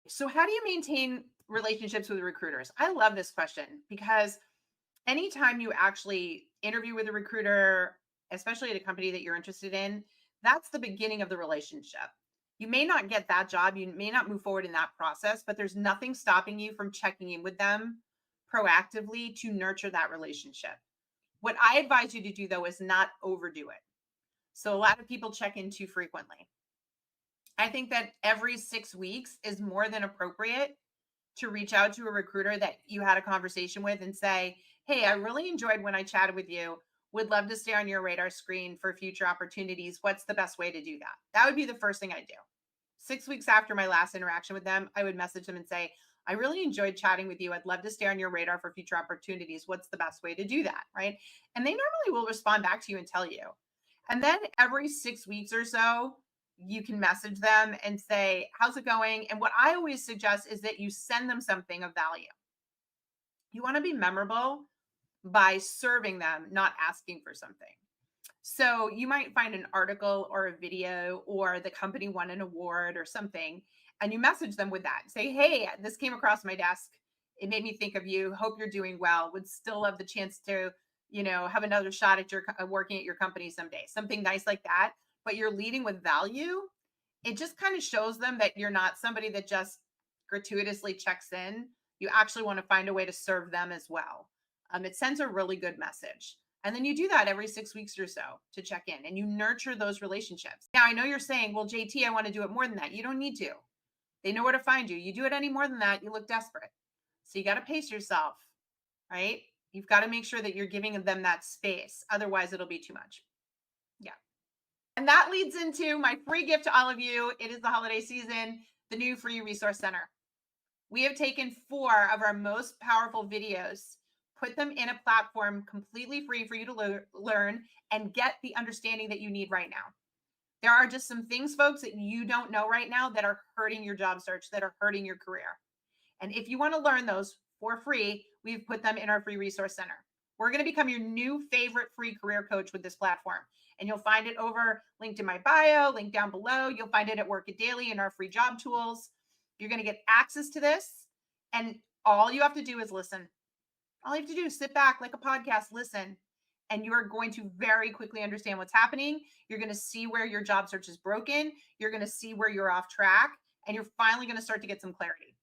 So, how do you maintain relationships with recruiters? I love this question because anytime you actually interview with a recruiter, especially at a company that you're interested in, that's the beginning of the relationship. You may not get that job, you may not move forward in that process, but there's nothing stopping you from checking in with them proactively to nurture that relationship. What I advise you to do though is not overdo it. So, a lot of people check in too frequently. I think that every 6 weeks is more than appropriate to reach out to a recruiter that you had a conversation with and say, "Hey, I really enjoyed when I chatted with you. Would love to stay on your radar screen for future opportunities. What's the best way to do that?" That would be the first thing I do. 6 weeks after my last interaction with them, I would message them and say, "I really enjoyed chatting with you. I'd love to stay on your radar for future opportunities. What's the best way to do that?" Right. And they normally will respond back to you and tell you. And then every 6 weeks or so, you can message them and say, "How's it going?" And what I always suggest is that you send them something of value. You want to be memorable by serving them, not asking for something. So you might find an article or a video or the company won an award or something, and you message them with that. Say, "Hey, this came across my desk. It made me think of you. Hope you're doing well. Would still love the chance to, have another shot at your working at your company someday." Something nice like that. But you're leading with value. It just kind of shows them that you're not somebody that just gratuitously checks in. You actually want to find a way to serve them as well. It sends a really good message. And then you do that every 6 weeks or so to check in and you nurture those relationships. Now, I know you're saying, "Well, JT, I want to do it more than that." You don't need to. They know where to find you. You do it any more than that, you look desperate. So you got to pace yourself, right? You've got to make sure that you're giving them that space. Otherwise, it'll be too much. Yeah. And that leads into my free gift to all of you. It is the holiday season, the new free resource center. We have taken 4 of our most powerful videos, put them in a platform completely free for you to learn and get the understanding that you need right now. There are just some things, folks, that you don't know right now that are hurting your job search, that are hurting your career. And if you want to learn those for free, we've put them in our free resource center. We're going to become your new favorite free career coach with this platform. And you'll find it over linked in my bio, linked down below. You'll find it at Work It Daily in our free job tools. You're going to get access to this. And all you have to do is listen. All you have to do is sit back like a podcast, listen, and you are going to very quickly understand what's happening. You're going to see where your job search is broken. You're going to see where you're off track, and you're finally going to start to get some clarity.